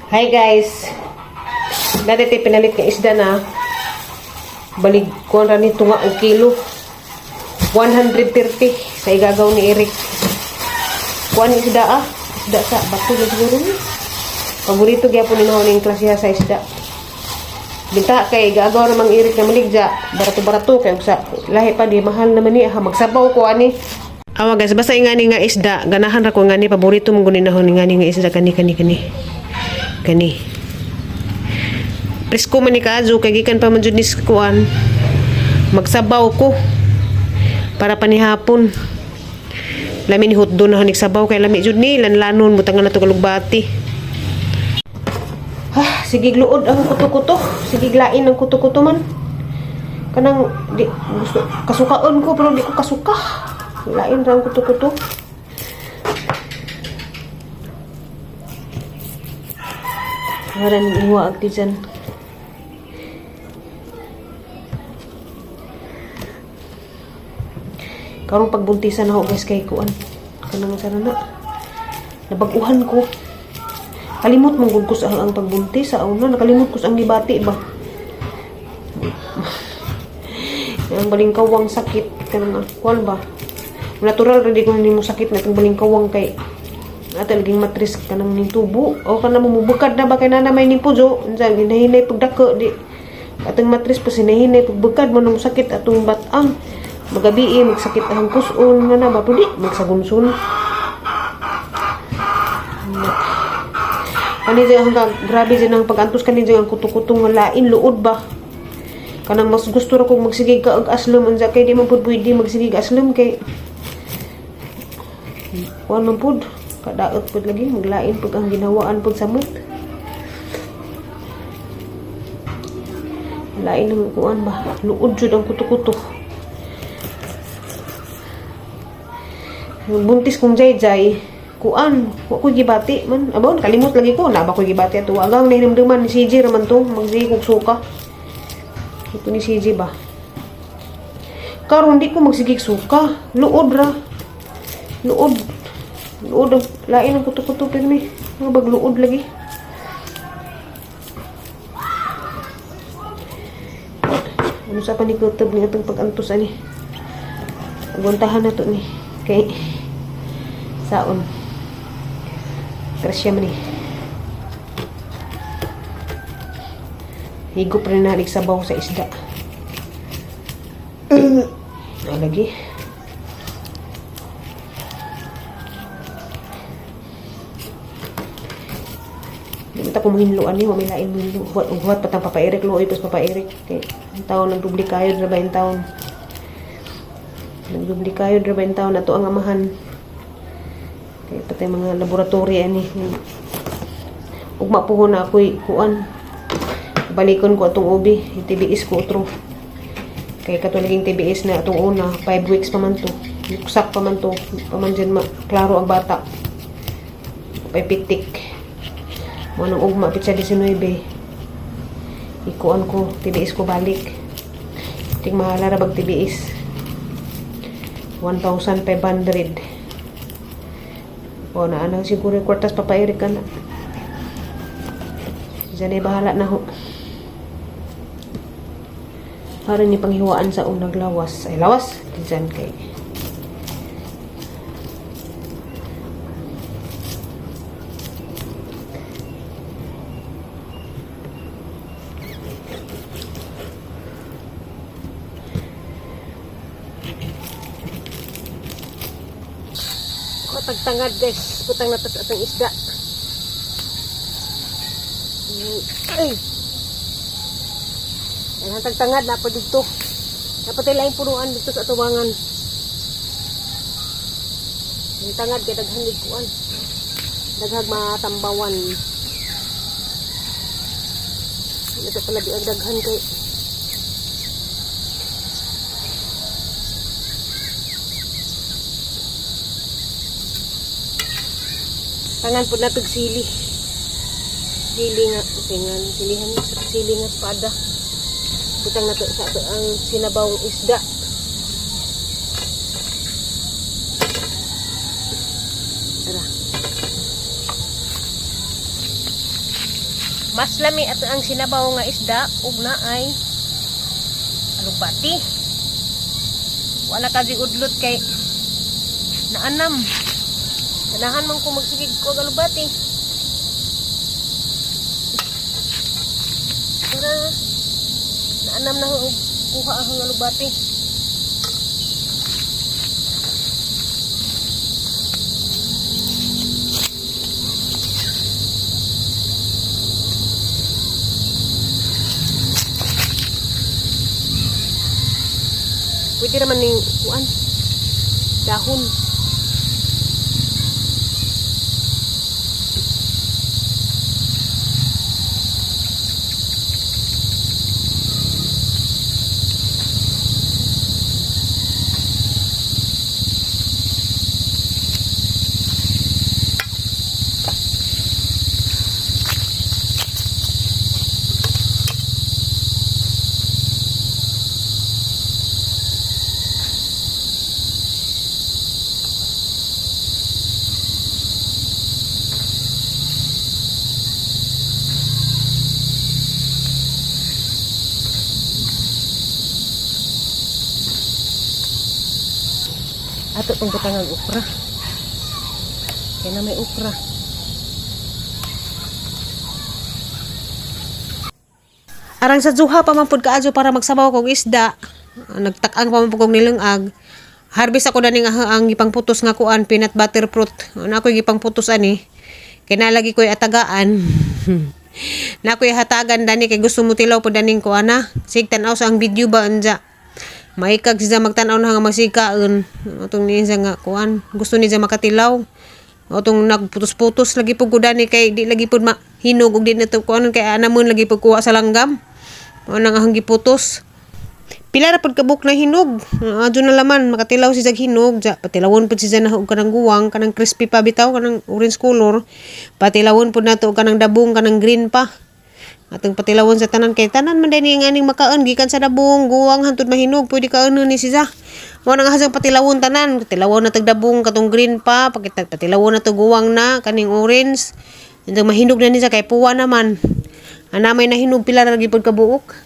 Hi guys. Dati tayo pinalit nga isda na. Balig ko na nito nga o kilo. 130 sa igagaw ni Eric. Kuan ni isda ah. Isda sa bato na siguro ni. Paborito kaya po ninahon yung klase sa isda. Binta kay igagaw namang Eric na maligja. Barato-barato kay sa lahi pa di mahal naman ni. Magsabaw ko ani. Awa guys, basta ingani nga isda. Ganahan ra ko ngani paborito mong guninahon ingani nga isda kani. Presko man ni kaadyo kay gikan pa man jud ni kuan. Magsabaw ko para panihapon. Lami ni hotdo na hanig sabaw kay lami jud ni lanlanon butangan na to kalugbati. Sige luod ang kuto-kuto. Sige lain ang kuto-kuto man. Kanang di gusto kasukaon ko pero di ko kasuka. Lain ra ang kuto-kuto. Haran iwa agti dyan. Karong pagbuntisan ako guys kay kuan. Kanang sarana. Nabaguhan ko. Kalimot mong gud ko sa ang pagbuntis sa una nakalimot ko sa ang gibati ba. Ang balingkawang sakit kanang kuan ba. Natural ra di ko nimo sakit na tong balingkawang kay atalging matris kanang ning tubo o kanang mamubukad na ba kay nana may ning pujo unsa ginahinay pagdako di atong matris pa sinahinay pagbukad mo nang sakit atong batang magabi magsakit ang kuson nga na ba pudi magsagunson ani jay hanggang grabe jay nang pagantos kani jay ang kuto-kuto nga lain luod ba kanang mas gusto ra kog magsigig ka og aslom unsa kay di man pud pwede magsigig aslom kay kuan man pud kadaot pud lagi maglain pud ang ginawaan pud samot lain ang kuan ba luod jud ang kuto-kuto buntis kong jay kuan wa ko gibati man abon kalimot lagi ko na ba ko gibati ato agang nahinumduman ni CJ raman to magdi kog suka ito ni CJ ba karon di ko magsigig suka luod ra luod lain ang kuto-kuto pirmi mga bagluod lagi ano sa panikutob ni atong pag-antos ani aguntahan na to ni kay saon krasya man ni higop rin na sabaw sa isda lagi kita ko mahinluan ni mamilain mo hinlu huwat patang papairik lo ipos papairik kay ang taon nagdublikayod ra ba yung taon nagdublikayod ra ba yung taon nato ang amahan kay patay mga laboratory ani ugma po na ako'y kuan balikon ko atong ubi TBS ko utro kay katulaging TBS na atong una 5 weeks pa man to luksak pa man to paman dyan klaro ang bata pay pitik manong ugma pitsa 19 ikuan ko TBS ko balik ting mahalarabag TBS 1,500 o na anang siguro kwartas papairik ka na dyan ay bahala na ho para ni panghiwaan sa unang lawas ay lawas dyan kay tagtangad guys putang natas atong isda ay ang tagtangad na pa dito napatay laing punuan dito sa atubangan ang tangad kay daghang liguan daghang matambawan ito pala di ang daghan kay tangan po na sili nga tingan silihan sa sili nga espada butang nato sa ato ang sinabawang isda tara Mas lami at ang sinabaw nga isda ug na ay alubati. Wala ka di udlot kay naanam. Ganahan man ko magsigig ko og alubati. Para naanam na og kuha ang alubati. Pwede naman ning kuan dahon. Ato itong butangang ukra. Kaya na may ukra. Arang sa juha pa man pud kaadyo para magsabaw kog isda. Nagtak-ang pa man pud kog nilungag. Harvest ako dani nga ang gipang putos nga kuan peanut butter fruit. Ano ako gipang putos ani. Kay nalagi ko'y atagaan. Na ako'y hatagan dani kay gusto mo tilaw pud daning kuan na. Sig tan-aw sa ang video ba anja. Maikag siya magtanaw na nga masikaon. Atong niya nga kuan. Gusto niya makatilaw. Atong nagputos-putos lagi po gudani kay di lagi po mahinog og di na to kuan kay anamon lagi po kuha sa langgam. O nang ahang giputos. Pila ra pud kabuk na hinog. Adyo na laman makatilaw siya hinog. Patilawon pud siya na og kanang guwang, kanang crispy pa bitaw, kanang orange color. Patilawon pud nato og kanang dabong, kanang green pa. Atong patilawon sa tanan kay tanan man dini nga ning makaon gikan sa dabong guwang hantud mahinog pwede kaon ni siya. Mo nang hasang patilawon tanan, patilawon na tag dabong katong green pa, pakita patilawon na to guwang na kaning orange. Ito mahinog na ni siya kay puwa naman. Anamay na hinog pila ra gipod ka buok.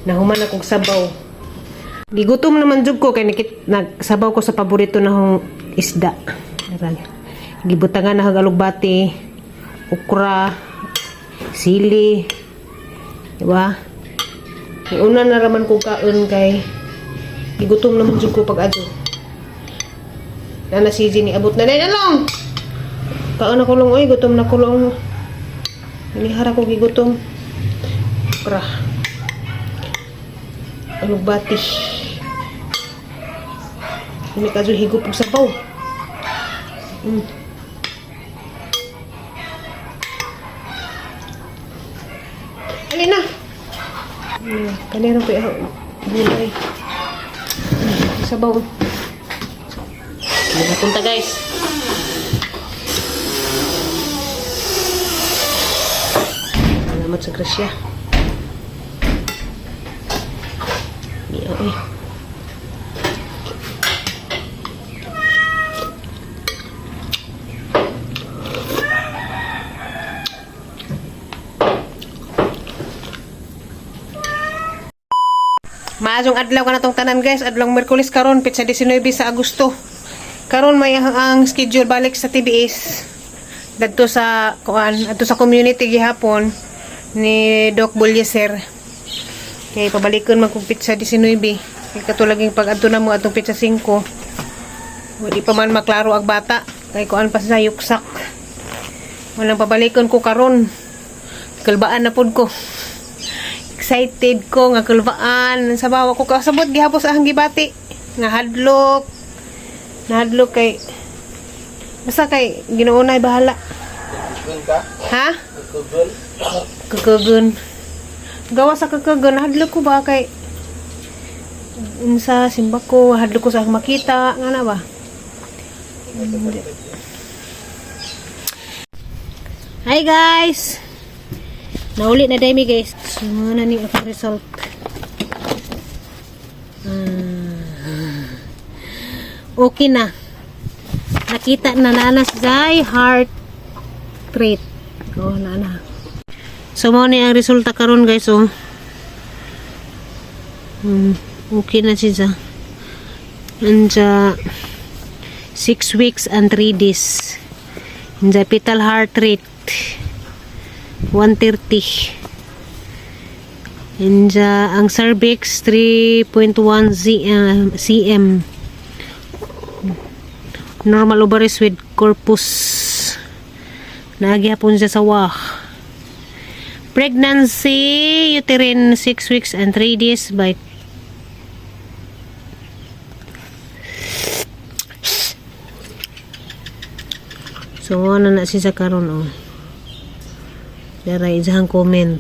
Nahuman akong sabaw. Gigutom naman jud ko kay nagsabaw ko sa paborito nahong isda. Gibutangan na hagalubati, ukra, sili. Diba? Una na raman ko kaon kay gigutom naman jud ko pag adto. Na si Jenny abot na lang. Kaon ako long oy, gutom na ko long. Inihara ko gigutom. Ukra. Alubati. Ini kadyo higop og sabaw. Alina. Kanina ko gulay. Sabaw. Punta guys. Salamat sa grasya. Okay. Maadong adlaw ka na tong tanan guys. Adlaw Miyerkules karon pitsa 19 sa Agosto. Karon may ang schedule balik sa TBS. Dadto sa kuan, adto sa community gihapon ni Doc Bulyeser. Kay pabalikon man kung pitsa 19. Kay katulaging pag adto na mo atong pitsa 5. Wala pa man maklaro ang bata. Kay kuan pa sa yuksak. Walang pabalikon ko karon. Kalbaan na pud ko. Excited ko nga kalbaan. Sabaw ko kasabot gihapon sa ahang gibati. Nga hadlok. Nahadlok kay basta kay Ginoo nay bahala. Kukugun ka? Ha? Kukugun? Kukugun. Gawa sa kakagan, hadlok ko ba kay Unsa simba ko hadlo ko sa makita nga na ba. Hi guys. Nauli na dami guys. So, na ni ang result. Okay na. Nakita na nanas jay heart rate. Oh, na. So mo ni ang resulta karon guys oh. Okay na siya. Anja 6 weeks and 3 days. Anja fetal heart rate 130. Anja ang cervix 3.1 cm. Normal ovaries with corpus. Nagyapon siya sa wah. Pregnancy uterine 6 weeks and 3 days by so ano na siya karon oh. Dara izahang comment.